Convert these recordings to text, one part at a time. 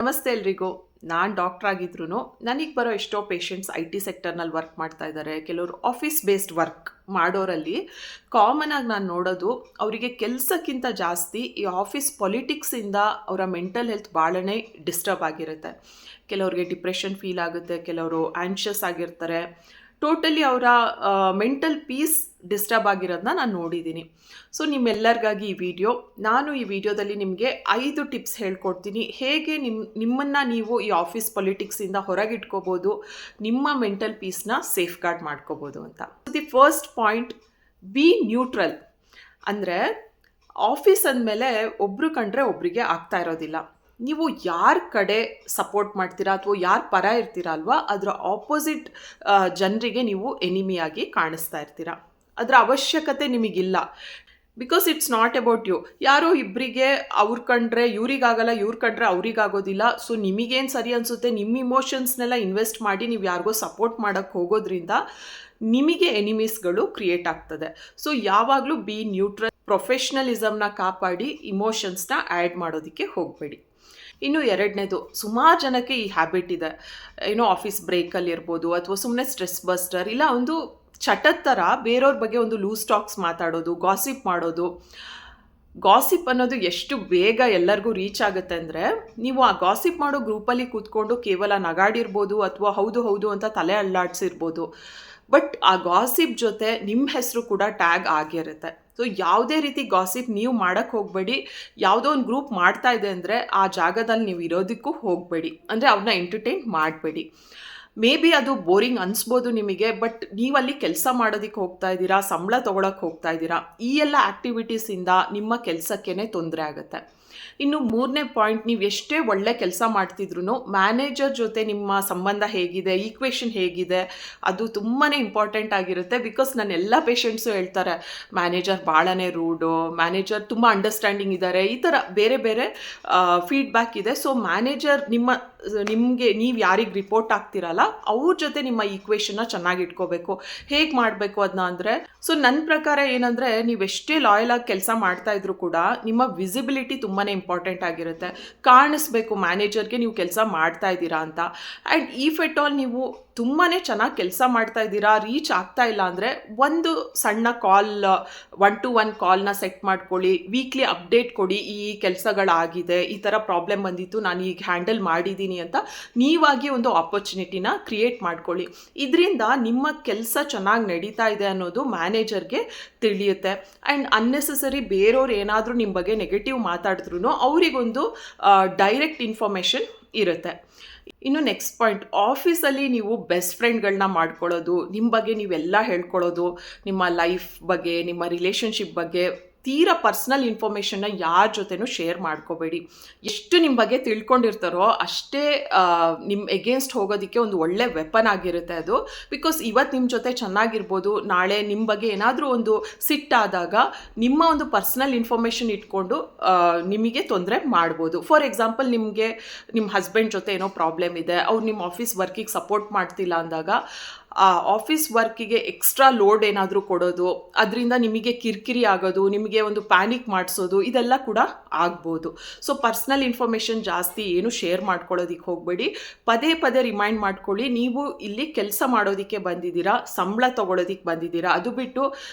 ನಮಸ್ತೆ ಎಲ್ರಿಗೂ. ನಾನು ಡಾಕ್ಟರ್ ಆಗಿದ್ರು ನನಗೆ ಬರೋ ಎಷ್ಟೋ ಪೇಷಂಟ್ಸ್ IT ಸೆಕ್ಟರ್ನಲ್ಲಿ ವರ್ಕ್ ಮಾಡ್ತಾ ಇದ್ದಾರೆ. ಕೆಲವರು ಆಫೀಸ್ ಬೇಸ್ಡ್ ವರ್ಕ್ ಮಾಡೋರಲ್ಲಿ ಕಾಮನ್ ಆಗಿ ನಾನು ನೋಡೋದು ಅವರಿಗೆ ಕೆಲಸಕ್ಕಿಂತ ಜಾಸ್ತಿ ಈ ಆಫೀಸ್ ಪೊಲಿಟಿಕ್ಸಿಂದ ಅವರ ಮೆಂಟಲ್ ಹೆಲ್ತ್ ಭಾಳನೇ ಡಿಸ್ಟರ್ಬ್ ಆಗಿರುತ್ತೆ. ಕೆಲವ್ರಿಗೆ ಡಿಪ್ರೆಷನ್ ಫೀಲ್ ಆಗುತ್ತೆ, ಕೆಲವರು ಆ್ಯನ್ಷಿಯಸ್ ಆಗಿರ್ತಾರೆ. ಟೋಟಲಿ ಅವರ ಮೆಂಟಲ್ ಪೀಸ್ ಡಿಸ್ಟರ್ಬ್ ಆಗಿರೋದನ್ನ ನಾನು ನೋಡಿದ್ದೀನಿ. ಸೊ ನಿಮ್ಮೆಲ್ಲರಿಗಾಗಿ ನಾನು ಈ ವಿಡಿಯೋದಲ್ಲಿ ನಿಮಗೆ 5 ಟಿಪ್ಸ್ ಹೇಳ್ಕೊಡ್ತೀನಿ, ಹೇಗೆ ನಿಮ್ಮನ್ನು ನೀವು ಈ ಆಫೀಸ್ ಪೊಲಿಟಿಕ್ಸಿಂದ ಹೊರಗಿಟ್ಕೋಬೋದು, ನಿಮ್ಮ ಮೆಂಟಲ್ ಪೀಸ್ನ ಸೇಫ್ ಗಾರ್ಡ್ ಮಾಡ್ಕೋಬೋದು ಅಂತ. The first point, B neutral. ಅಂದರೆ ಆಫೀಸ್ ಅಂದಮೇಲೆ ಒಬ್ಬರು ಕಂಡ್ರೆ ಒಬ್ಬರಿಗೆ ಆಗ್ತಾ ಇರೋದಿಲ್ಲ. ನೀವು ಯಾರ ಕಡೆ ಸಪೋರ್ಟ್ ಮಾಡ್ತೀರಾ ಅಥವಾ ಯಾರ ಪರ ಇರ್ತೀರಾ ಅಲ್ವಾ, ಅದರ ಆಪೋಸಿಟ್ ಜನರಿಗೆ ನೀವು ಎನಿಮಿಯಾಗಿ ಕಾಣಿಸ್ತಾ ಇರ್ತೀರಾ. ಅದರ ಅವಶ್ಯಕತೆ ನಿಮಗಿಲ್ಲ. Because it's not about you. ಯಾರೋ ಇಬ್ಬರಿಗೆ ಅವ್ರ ಕಂಡ್ರೆ ಇವ್ರಿಗಾಗಲ್ಲ, ಇವ್ರ ಕಂಡ್ರೆ ಅವ್ರಿಗಾಗೋದಿಲ್ಲ. ಸೊ ನಿಮಗೇನು ಸರಿ ಅನಿಸುತ್ತೆ, ನಿಮ್ಮ ಇಮೋಷನ್ಸ್ನೆಲ್ಲ ಇನ್ವೆಸ್ಟ್ ಮಾಡಿ ನೀವು ಯಾರಿಗೋ ಸಪೋರ್ಟ್ ಮಾಡೋಕ್ಕೆ ಹೋಗೋದ್ರಿಂದ ನಿಮಗೆ ಎನಿಮೀಸ್ಗಳು ಕ್ರಿಯೇಟ್ ಆಗ್ತದೆ. ಸೊ ಯಾವಾಗಲೂ ಬಿ ನ್ಯೂಟ್ರಲ್. ಪ್ರೊಫೆಷ್ನಲಿಸಮ್ನ ಕಾಪಾಡಿ ಇಮೋಷನ್ಸ್ನ ಆ್ಯಡ್ ಮಾಡೋದಕ್ಕೆ ಹೋಗಬೇಡಿ. ಇನ್ನು ಎರಡನೇದು, ಸುಮಾರು ಜನಕ್ಕೆ ಈ ಹ್ಯಾಬಿಟ್ ಇದೆ. ಆಫೀಸ್ ಬ್ರೇಕಲ್ಲಿ ಇರ್ಬೋದು ಅಥವಾ ಸುಮ್ಮನೆ ಸ್ಟ್ರೆಸ್ ಬಸ್ಟರ್, ಇಲ್ಲ ಒಂದು ಚಟದ ಥರ ಬೇರೆಯವ್ರ ಬಗ್ಗೆ ಒಂದು ಲೂಸ್ ಟಾಕ್ಸ್ ಮಾತಾಡೋದು, ಗಾಸಿಪ್ ಮಾಡೋದು. ಗಾಸಿಪ್ ಅನ್ನೋದು ಎಷ್ಟು ಬೇಗ ಎಲ್ಲರಿಗೂ ರೀಚ್ ಆಗುತ್ತೆ ಅಂದರೆ, ನೀವು ಆ ಗಾಸಿಪ್ ಮಾಡೋ ಗ್ರೂಪಲ್ಲಿ ಕೂತ್ಕೊಂಡು ಕೇವಲ ನಗಾಡಿರ್ಬೋದು ಅಥವಾ ಹೌದು ಹೌದು ಅಂತ ತಲೆ ಅಲ್ಲಾಡಿಸಿರ್ಬೋದು, ಬಟ್ ಆ ಗಾಸಿಪ್ ಜೊತೆ ನಿಮ್ಮ ಹೆಸರು ಕೂಡ ಟ್ಯಾಗ್ ಆಗಿರುತ್ತೆ. ಸೊ ಯಾವುದೇ ರೀತಿ ಗಾಸಿಪ್ ನೀವು ಮಾಡೋಕ್ಕೆ ಹೋಗಬೇಡಿ. ಯಾವುದೋ ಒಂದು ಗ್ರೂಪ್ ಮಾಡ್ತಾ ಇದೆ ಅಂದರೆ ಆ ಜಾಗದಲ್ಲಿ ನೀವು ಇರೋದಕ್ಕೂ ಹೋಗಬೇಡಿ. ಅಂದರೆ ಅವ್ರನ್ನ ಎಂಟರ್ಟೈನ್ ಮಾಡಬೇಡಿ. ಮೇ ಬಿ ಅದು ಬೋರಿಂಗ್ ಅನಿಸ್ಬೋದು ನಿಮಗೆ, ಬಟ್ ನೀವಲ್ಲಿ ಕೆಲಸ ಮಾಡೋದಕ್ಕೆ ಹೋಗ್ತಾ ಇದ್ದೀರಾ, ಸಂಬಳ ತೊಗೊಳಕ್ಕೆ ಹೋಗ್ತಾ ಇದ್ದೀರಾ. ಈ ಎಲ್ಲ ಆ್ಯಕ್ಟಿವಿಟೀಸಿಂದ ನಿಮ್ಮ ಕೆಲಸಕ್ಕೇ ತೊಂದರೆ ಆಗುತ್ತೆ. ಇನ್ನು ಮೂರನೇ ಪಾಯಿಂಟ್, ನೀವು ಎಷ್ಟೇ ಒಳ್ಳೆ ಕೆಲಸ ಮಾಡ್ತಿದ್ರು ಮ್ಯಾನೇಜರ್ ಜೊತೆ ನಿಮ್ಮ ಸಂಬಂಧ ಹೇಗಿದೆ, ಈಕ್ವೇಷನ್ ಹೇಗಿದೆ, ಅದು ತುಂಬಾ ಇಂಪಾರ್ಟೆಂಟ್ ಆಗಿರುತ್ತೆ. ಬಿಕಾಸ್ ನನ್ನ ಎಲ್ಲ ಪೇಷಂಟ್ಸು ಹೇಳ್ತಾರೆ, ಮ್ಯಾನೇಜರ್ ಭಾಳನೇ ರೂಡು, ಮ್ಯಾನೇಜರ್ ತುಂಬ ಅಂಡರ್ಸ್ಟ್ಯಾಂಡಿಂಗ್ ಇದ್ದಾರೆ, ಈ ಥರ ಬೇರೆ ಬೇರೆ ಫೀಡ್ಬ್ಯಾಕ್ ಇದೆ. ಸೊ ಮ್ಯಾನೇಜರ್ ನಿಮಗೆ ನೀವು ಯಾರಿಗೆ ರಿಪೋರ್ಟ್ ಆಗ್ತಿರಲ್ಲ ಅವ್ರ ಜೊತೆ ನಿಮ್ಮ ಈಕ್ವೇಷನ್ನ ಚೆನ್ನಾಗಿ ಇಟ್ಕೋಬೇಕು. ಹೇಗೆ ಮಾಡಬೇಕು ಅದನ್ನ ಅಂದರೆ, ಸೊ ನನ್ನ ಪ್ರಕಾರ ಏನಂದರೆ, ನೀವೆಷ್ಟೇ ಲಾಯಲ್ ಆಗಿ ಕೆಲಸ ಮಾಡ್ತಾ ಇದ್ರು ಕೂಡ ನಿಮ್ಮ ವಿಸಿಬಿಲಿಟಿ ತುಂಬಾ ಇಂಪಾರ್ಟೆಂಟ್ ಆಗಿರುತ್ತೆ. ಕಾಣಿಸ್ಬೇಕು ಮ್ಯಾನೇಜರ್ಗೆ ನೀವು ಕೆಲಸ ಮಾಡ್ತಾ ಇದ್ದೀರಾ ಅಂತ. ಆ್ಯಂಡ್ ಇಫ್ ಎಟ್ ಆಲ್ ನೀವು ತುಂಬಾ ಚೆನ್ನಾಗಿ ಕೆಲಸ ಮಾಡ್ತಾ ಇದ್ದೀರಾ, ರೀಚ್ ಆಗ್ತಾ ಇಲ್ಲ ಅಂದರೆ ಒಂದು ಸಣ್ಣ ಕಾಲ್, 1-to-1 ಕಾಲ್ನ ಸೆಟ್ ಮಾಡ್ಕೊಳ್ಳಿ. ವೀಕ್ಲಿ ಅಪ್ಡೇಟ್ ಕೊಡಿ, ಈ ಕೆಲಸಗಳಾಗಿದೆ, ಈ ಥರ ಪ್ರಾಬ್ಲಮ್ ಬಂದಿತ್ತು, ನಾನು ಈಗ ಹ್ಯಾಂಡಲ್ ಮಾಡಿದ್ದೀನಿ ಅಂತ ನೀವಾಗಿ ಒಂದು ಆಪರ್ಚುನಿಟಿನ ಕ್ರಿಯೇಟ್ ಮಾಡ್ಕೊಳ್ಳಿ. ಇದರಿಂದ ನಿಮ್ಮ ಕೆಲಸ ಚೆನ್ನಾಗಿ ನಡೀತಾ ಇದೆ ಅನ್ನೋದು ಮ್ಯಾನೇಜರ್ಗೆ ತಿಳಿಯುತ್ತೆ. ಆ್ಯಂಡ್ ಅನ್ನೆಸೆಸರಿ ಬೇರೆಯವ್ರು ಏನಾದರೂ ನಿಮ್ಮ ಬಗ್ಗೆ ನೆಗೆಟಿವ್ ಮಾತಾಡಿದ್ರು ಅವರಿಗೊಂದು ಡೈರೆಕ್ಟ್ ಇನ್ಫಾರ್ಮೇಷನ್ ಇರುತ್ತೆ. ಇನ್ನು ನೆಕ್ಸ್ಟ್ ಪಾಯಿಂಟ್, ಆಫೀಸಲ್ಲಿ ನೀವು ಬೆಸ್ಟ್ ಫ್ರೆಂಡ್ಗಳನ್ನ ಮಾಡ್ಕೊಳ್ಳೋದು, ನಿಮ್ಮ ಬಗ್ಗೆ ನೀವೆಲ್ಲ ಹೇಳ್ಕೊಳ್ಳೋದು, ನಿಮ್ಮ ಲೈಫ್ ಬಗ್ಗೆ, ನಿಮ್ಮ ರಿಲೇಷನ್ಶಿಪ್ ಬಗ್ಗೆ ತೀರಾ ಪರ್ಸ್ನಲ್ ಇನ್ಫಾರ್ಮೇಷನ್ನ ಯಾರ ಜೊತೆನೂ ಶೇರ್ ಮಾಡ್ಕೋಬೇಡಿ. ಎಷ್ಟು ನಿಮ್ಮ ಬಗ್ಗೆ ತಿಳ್ಕೊಂಡಿರ್ತಾರೋ ಅಷ್ಟೇ ನಿಮ್ಮ ಎಗೇನ್ಸ್ಟ್ ಹೋಗೋದಕ್ಕೆ ಒಂದು ಒಳ್ಳೆ ವೆಪನ್ ಆಗಿರುತ್ತೆ ಅದು. ಬಿಕಾಸ್ ಇವತ್ತು ನಿಮ್ಮ ಜೊತೆ ಚೆನ್ನಾಗಿರ್ಬೋದು, ನಾಳೆ ನಿಮ್ಮ ಬಗ್ಗೆ ಏನಾದರೂ ಒಂದು ಸಿಟ್ಟಾದಾಗ ನಿಮ್ಮ ಒಂದು ಪರ್ಸ್ನಲ್ ಇನ್ಫಾರ್ಮೇಷನ್ ಇಟ್ಕೊಂಡು ನಿಮಗೆ ತೊಂದರೆ ಮಾಡ್ಬೋದು. ಫಾರ್ ಎಕ್ಸಾಂಪಲ್, ನಿಮಗೆ ನಿಮ್ಮ ಹಸ್ಬೆಂಡ್ ಜೊತೆ ಏನೋ ಪ್ರಾಬ್ಲಮ್ ಇದೆ, ಅವ್ರು ನಿಮ್ಮ ಆಫೀಸ್ ವರ್ಕಿಗೆ ಸಪೋರ್ಟ್ ಮಾಡ್ತಿಲ್ಲ ಅಂದಾಗ ಆ ಆಫೀಸ್ ವರ್ಕಿಗೆ ಎಕ್ಸ್ಟ್ರಾ ಲೋಡ್ ಏನಾದರೂ ಕೊಡೋದು, ಅದರಿಂದ ನಿಮಗೆ ಕಿರಿಕಿರಿ ಆಗೋದು, ನಿಮಗೆ ಒಂದು ಪ್ಯಾನಿಕ್ ಮಾಡಿಸೋದು, ಇದೆಲ್ಲ ಕೂಡ ಆಗ್ಬೋದು. ಸೊ ಪರ್ಸ್ನಲ್ ಇನ್ಫಾರ್ಮೇಷನ್ ಜಾಸ್ತಿ ಏನು ಶೇರ್ ಮಾಡ್ಕೊಳ್ಳೋದಕ್ಕೆ ಹೋಗಬೇಡಿ. ಪದೇ ಪದೇ ರಿಮೈಂಡ್ ಮಾಡ್ಕೊಳ್ಳಿ, ನೀವು ಇಲ್ಲಿ ಕೆಲಸ ಮಾಡೋದಕ್ಕೆ ಬಂದಿದ್ದೀರಾ, ಸಂಬಳ ತೊಗೊಳೋದಕ್ಕೆ ಬಂದಿದ್ದೀರಾ, ಅದು ಬಿಟ್ಟು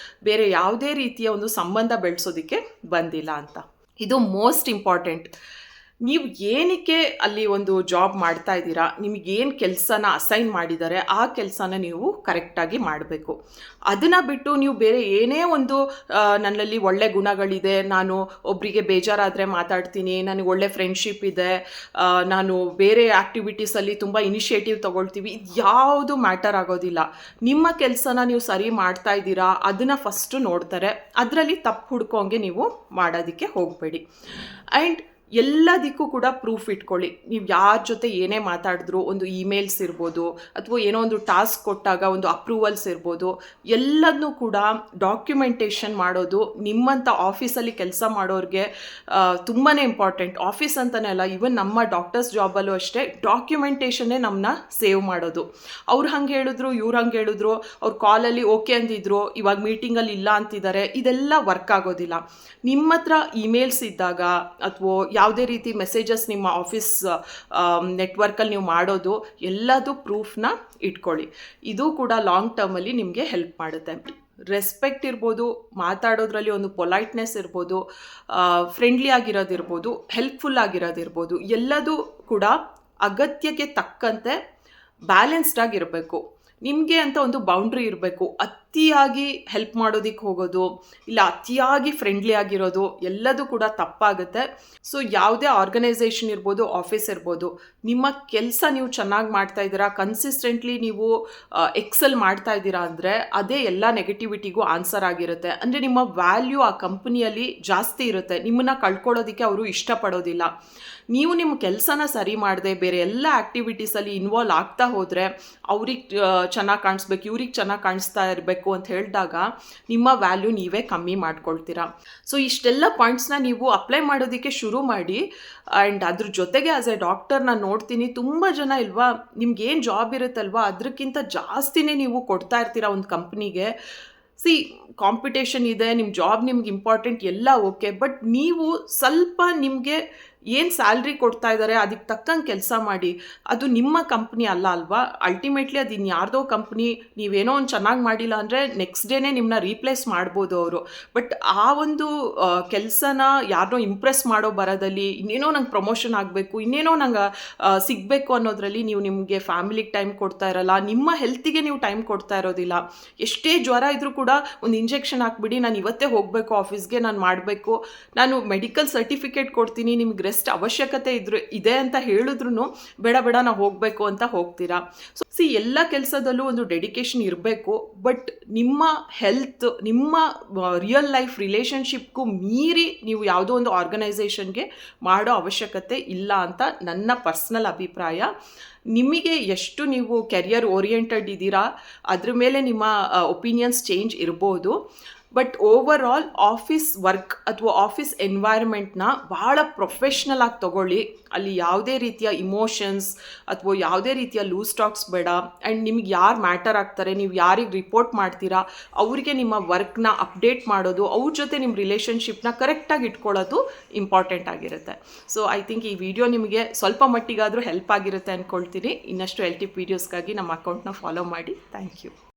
ಬೇರೆ ಯಾವುದೇ ರೀತಿಯ ಒಂದು ಸಂಬಂಧ ಬೆಳೆಸೋದಕ್ಕೆ ಬಂದಿಲ್ಲ ಅಂತ. ಇದು ಮೋಸ್ಟ್ ಇಂಪಾರ್ಟೆಂಟ್. ನೀವು ಏನಕ್ಕೆ ಅಲ್ಲಿ ಒಂದು ಜಾಬ್ ಮಾಡ್ತಾ ಇದ್ದೀರಾ, ನಿಮಗೇನು ಕೆಲಸನ ಅಸೈನ್ ಮಾಡಿದ್ದಾರೆ ಆ ಕೆಲಸನ ನೀವು ಕರೆಕ್ಟಾಗಿ ಮಾಡಬೇಕು. ಅದನ್ನು ಬಿಟ್ಟು ನೀವು ಬೇರೆ ಏನೇ ಒಂದು ನನ್ನಲ್ಲಿ ಒಳ್ಳೆ ಗುಣಗಳಿದೆ, ನಾನು ಒಬ್ಬರಿಗೆ ಬೇಜಾರಾದರೆ ಮಾತಾಡ್ತೀನಿ, ನನಗೆ ಒಳ್ಳೆ ಫ್ರೆಂಡ್ಶಿಪ್ ಇದೆ, ನಾನು ಬೇರೆ ಆ್ಯಕ್ಟಿವಿಟೀಸಲ್ಲಿ ತುಂಬ ಇನಿಷಿಯೇಟಿವ್ ತೊಗೊಳ್ತೀವಿ, ಇದು ಯಾವುದು ಮ್ಯಾಟರ್ ಆಗೋದಿಲ್ಲ. ನಿಮ್ಮ ಕೆಲಸನ ನೀವು ಸರಿ ಮಾಡ್ತಾ ಇದ್ದೀರಾ ಅದನ್ನು ಫಸ್ಟು ನೋಡ್ತಾರೆ. ಅದರಲ್ಲಿ ತಪ್ಪು ಹುಡ್ಕೋಂಗೆ ನೀವು ಮಾಡೋದಕ್ಕೆ ಹೋಗಬೇಡಿ. ಆ್ಯಂಡ್ ಎಲ್ಲದಕ್ಕೂ ಕೂಡ ಪ್ರೂಫ್ ಇಟ್ಕೊಳ್ಳಿ. ನೀವು ಯಾರ ಜೊತೆ ಏನೇ ಮಾತಾಡಿದ್ರು, ಒಂದು ಇಮೇಲ್ಸ್ ಇರ್ಬೋದು ಅಥವಾ ಏನೋ ಒಂದು ಟಾಸ್ಕ್ ಕೊಟ್ಟಾಗ ಒಂದು ಅಪ್ರೂವಲ್ಸ್ ಇರ್ಬೋದು, ಎಲ್ಲದನ್ನೂ ಕೂಡ ಡಾಕ್ಯುಮೆಂಟೇಷನ್ ಮಾಡೋದು ನಿಮ್ಮಂಥ ಆಫೀಸಲ್ಲಿ ಕೆಲಸ ಮಾಡೋರಿಗೆ ತುಂಬಾ ಇಂಪಾರ್ಟೆಂಟ್. ಆಫೀಸ್ ಅಂತಲೇ ಅಲ್ಲ, ಈವನ್ ನಮ್ಮ ಡಾಕ್ಟರ್ಸ್ ಜಾಬಲ್ಲೂ ಅಷ್ಟೇ ಡಾಕ್ಯುಮೆಂಟೇಷನ್ನೇ ನಮ್ಮನ್ನ ಸೇವ್ ಮಾಡೋದು. ಅವ್ರು ಹಂಗೆ ಹೇಳಿದ್ರು, ಇವ್ರು ಹಂಗೆ ಹೇಳಿದ್ರು, ಅವ್ರು ಕಾಲಲ್ಲಿ ಓಕೆ ಅಂದಿದ್ರು, ಇವಾಗ ಮೀಟಿಂಗಲ್ಲಿ ಇಲ್ಲ ಅಂತಿದ್ದಾರೆ, ಇದೆಲ್ಲ ವರ್ಕ್ ಆಗೋದಿಲ್ಲ. ನಿಮ್ಮ ಹತ್ರ ಇಮೇಲ್ಸ್ ಇದ್ದಾಗ ಅಥವಾ ಯಾವುದೇ ರೀತಿ ಮೆಸೇಜಸ್ ನಿಮ್ಮ ಆಫೀಸ್ ನೆಟ್ವರ್ಕಲ್ಲಿ ನೀವು ಮಾಡೋದು ಎಲ್ಲದು ಪ್ರೂಫ್ನ ಇಟ್ಕೊಳ್ಳಿ. ಇದು ಕೂಡ ಲಾಂಗ್ ಟರ್ಮಲ್ಲಿ ನಿಮಗೆ ಹೆಲ್ಪ್ ಮಾಡುತ್ತೆ. ರೆಸ್ಪೆಕ್ಟ್ ಇರ್ಬೋದು, ಮಾತಾಡೋದ್ರಲ್ಲಿ ಒಂದು ಪೊಲೈಟ್ನೆಸ್ ಇರ್ಬೋದು, ಫ್ರೆಂಡ್ಲಿ ಆಗಿರೋದಿರ್ಬೋದು, ಹೆಲ್ಪ್ಫುಲ್ ಆಗಿರೋದಿರ್ಬೋದು, ಎಲ್ಲದೂ ಕೂಡ ಅಗತ್ಯಕ್ಕೆ ತಕ್ಕಂತೆ ಬ್ಯಾಲೆನ್ಸ್ಡ್ ಆಗಿರಬೇಕು. ನಿಮಗೆ ಅಂತ ಒಂದು ಬೌಂಡ್ರಿ ಇರಬೇಕು. ಅತಿಯಾಗಿ ಹೆಲ್ಪ್ ಮಾಡೋದಕ್ಕೆ ಹೋಗೋದು ಇಲ್ಲ ಅತಿಯಾಗಿ ಫ್ರೆಂಡ್ಲಿ ಆಗಿರೋದು ಎಲ್ಲದೂ ಕೂಡ ತಪ್ಪಾಗುತ್ತೆ. ಸೊ ಯಾವುದೇ ಆರ್ಗನೈಸೇಷನ್ ಇರ್ಬೋದು, ಆಫೀಸ್ ಇರ್ಬೋದು, ನಿಮ್ಮ ಕೆಲಸ ನೀವು ಚೆನ್ನಾಗಿ ಮಾಡ್ತಾ ಇದ್ದೀರಾ, ಕನ್ಸಿಸ್ಟೆಂಟ್ಲಿ ನೀವು ಎಕ್ಸೆಲ್ ಮಾಡ್ತಾ ಇದ್ದೀರಾ ಅಂದರೆ ಅದೇ ಎಲ್ಲ ನೆಗೆಟಿವಿಟಿಗೂ ಆನ್ಸರ್ ಆಗಿರುತ್ತೆ. ಅಂದರೆ ನಿಮ್ಮ ವ್ಯಾಲ್ಯೂ ಆ ಕಂಪ್ನಿಯಲ್ಲಿ ಜಾಸ್ತಿ ಇರುತ್ತೆ. ನಿಮ್ಮನ್ನು ಕಳ್ಕೊಳ್ಳೋದಕ್ಕೆ ಅವರು ಇಷ್ಟಪಡೋದಿಲ್ಲ. ನೀವು ನಿಮ್ಮ ಕೆಲಸನ ಸರಿ ಮಾಡದೆ ಬೇರೆ ಎಲ್ಲ ಆ್ಯಕ್ಟಿವಿಟೀಸಲ್ಲಿ ಇನ್ವಾಲ್ವ್ ಆಗ್ತಾ ಹೋದರೆ ಅವ್ರಿಗೆ ಚೆನ್ನಾಗಿ ಕಾಣಿಸ್ಬೇಕು, ಇವ್ರಿಗೆ ಚೆನ್ನಾಗಿ ಕಾಣಿಸ್ತಾ ಇರಬೇಕು ಅಂತ ಹೇಳಿದಾಗ ನಿಮ್ಮ ವ್ಯಾಲ್ಯೂ ನೀವೇ ಕಮ್ಮಿ ಮಾಡ್ಕೊಳ್ತೀರಾ. ಸೊ ಇಷ್ಟೆಲ್ಲ ಪಾಯಿಂಟ್ಸ್ನ ನೀವು ಅಪ್ಲೈ ಮಾಡೋದಕ್ಕೆ ಶುರು ಮಾಡಿ. ಆ್ಯಂಡ್ ಅದ್ರ ಜೊತೆಗೆ ಆಸ್ ಎ ಡಾಕ್ಟರ್ ನಾನು ನೋಡ್ತೀನಿ ತುಂಬ ಜನ ಇಲ್ವಾ, ನಿಮ್ಗೇನು ಜಾಬ್ ಇರುತ್ತಲ್ವಾ ಅದಕ್ಕಿಂತ ಜಾಸ್ತಿನೇ ನೀವು ಕೊಡ್ತಾ ಇರ್ತೀರಾ ಒಂದು ಕಂಪ್ನಿಗೆ. ಕಾಂಪಿಟೇಷನ್ ಇದೆ, ನಿಮ್ಮ ಜಾಬ್ ನಿಮ್ಗೆ ಇಂಪಾರ್ಟೆಂಟ್ ಎಲ್ಲ ಓಕೆ, ಬಟ್ ನೀವು ಸ್ವಲ್ಪ ನಿಮಗೆ ಏನು ಸ್ಯಾಲ್ರಿ ಕೊಡ್ತಾ ಇದ್ದಾರೆ ಅದಕ್ಕೆ ತಕ್ಕಂಗೆ ಕೆಲಸ ಮಾಡಿ. ಅದು ನಿಮ್ಮ ಕಂಪ್ನಿ ಅಲ್ಲ ಅಲ್ವಾ, ಅಲ್ಟಿಮೇಟ್ಲಿ ಅದು ಇನ್ಯಾರ್ದೋ ಕಂಪ್ನಿ. ನೀವೇನೋ ಒಂದು ಚೆನ್ನಾಗಿ ಮಾಡಿಲ್ಲ ಅಂದರೆ ನೆಕ್ಸ್ಟ್ ಡೇನೇ ನಿಮ್ಮನ್ನ ರೀಪ್ಲೇಸ್ ಮಾಡ್ಬೋದು ಅವರು. ಬಟ್ ಆ ಒಂದು ಕೆಲಸನ ಯಾರನ್ನೋ ಇಂಪ್ರೆಸ್ ಮಾಡೋ ಬರೋದಲ್ಲಿ ಇನ್ನೇನೋ ನಂಗೆ ಪ್ರಮೋಷನ್ ಆಗಬೇಕು, ಇನ್ನೇನೋ ನಂಗೆ ಸಿಗಬೇಕು ಅನ್ನೋದ್ರಲ್ಲಿ ನೀವು ನಿಮಗೆ ಫ್ಯಾಮಿಲಿಗೆ ಟೈಮ್ ಕೊಡ್ತಾ ಇರಲ್ಲ, ನಿಮ್ಮ ಹೆಲ್ತಿಗೆ ನೀವು ಟೈಮ್ ಕೊಡ್ತಾ ಇರೋದಿಲ್ಲ. ಎಷ್ಟೇ ಜ್ವರ ಇದ್ರೂ ಕೂಡ ಒಂದು ಇಂಜೆಕ್ಷನ್ ಹಾಕ್ಬಿಡಿ, ನಾನು ಇವತ್ತೇ ಹೋಗಬೇಕು ಆಫೀಸ್ಗೆ, ನಾನು ಮಾಡಬೇಕು, ನಾನು ಮೆಡಿಕಲ್ ಸರ್ಟಿಫಿಕೇಟ್ ಕೊಡ್ತೀನಿ, ನಿಮ್ಗೆ ರೆಸ್ಟ್ ಅವಶ್ಯಕತೆ ಇದೆ ಅಂತ ಹೇಳಿದ್ರು ಬೇಡ ನಾವು ಹೋಗಬೇಕು ಅಂತ ಹೋಗ್ತೀರಾ. ಸೊ ಎಲ್ಲ ಕೆಲಸದಲ್ಲೂ ಒಂದು ಡೆಡಿಕೇಶನ್ ಇರಬೇಕು. ಬಟ್ ನಿಮ್ಮ ಹೆಲ್ತ್, ನಿಮ್ಮ ರಿಯಲ್ ಲೈಫ್ ರಿಲೇಷನ್ಶಿಪ್ಗೂ ಮೀರಿ ನೀವು ಯಾವುದೋ ಒಂದು ಆರ್ಗನೈಸೇಷನ್ಗೆ ಮಾಡೋ ಅವಶ್ಯಕತೆ ಇಲ್ಲ ಅಂತ ನನ್ನ ಪರ್ಸ್ನಲ್ ಅಭಿಪ್ರಾಯ. ನಿಮಗೆ ಎಷ್ಟು ನೀವು ಕೆರಿಯರ್ ಓರಿಯೆಂಟೆಡ್ ಇದ್ದೀರಾ ಅದ್ರ ಮೇಲೆ ನಿಮ್ಮ ಒಪಿನಿಯನ್ಸ್ ಚೇಂಜ್ ಇರ್ಬೋದು. But over all office work ಅಥವಾ ಆಫೀಸ್ ಎನ್ವೈರ್ಮೆಂಟ್ನ ಭಾಳ ಪ್ರೊಫೆಷ್ನಲ್ ಆಗಿ ತೊಗೊಳ್ಳಿ. ಅಲ್ಲಿ ಯಾವುದೇ ರೀತಿಯ ಇಮೋಷನ್ಸ್ ಅಥವಾ ಯಾವುದೇ ರೀತಿಯ ಲೂಸ್ ಟಾಕ್ಸ್ ಬೇಡ. ಆ್ಯಂಡ್ ನಿಮ್ಗೆ ಯಾರು ಮ್ಯಾಟರ್ ಆಗ್ತಾರೆ, ನೀವು ಯಾರಿಗೆ ರಿಪೋರ್ಟ್ ಮಾಡ್ತೀರಾ ಅವರಿಗೆ ನಿಮ್ಮ ವರ್ಕ್ನ ಅಪ್ಡೇಟ್ ಮಾಡೋದು, ಅವ್ರ ಜೊತೆ ನಿಮ್ಮ ರಿಲೇಷನ್ಶಿಪ್ನ ಕರೆಕ್ಟಾಗಿ ಇಟ್ಕೊಳ್ಳೋದು ಇಂಪಾರ್ಟೆಂಟ್ ಆಗಿರುತ್ತೆ. ಸೊ ಐ ಥಿಂಕ್ ಈ ವಿಡಿಯೋ ನಿಮಗೆ ಸ್ವಲ್ಪ ಮಟ್ಟಿಗಾದರೂ ಹೆಲ್ಪ್ ಆಗಿರುತ್ತೆ ಅಂದ್ಕೊಳ್ತೀನಿ. ಇನ್ನಷ್ಟು LTIP ವೀಡಿಯೋಸ್ಗಾಗಿ ನಮ್ಮ ಅಕೌಂಟ್ನ ಫಾಲೋ ಮಾಡಿ. Thank you.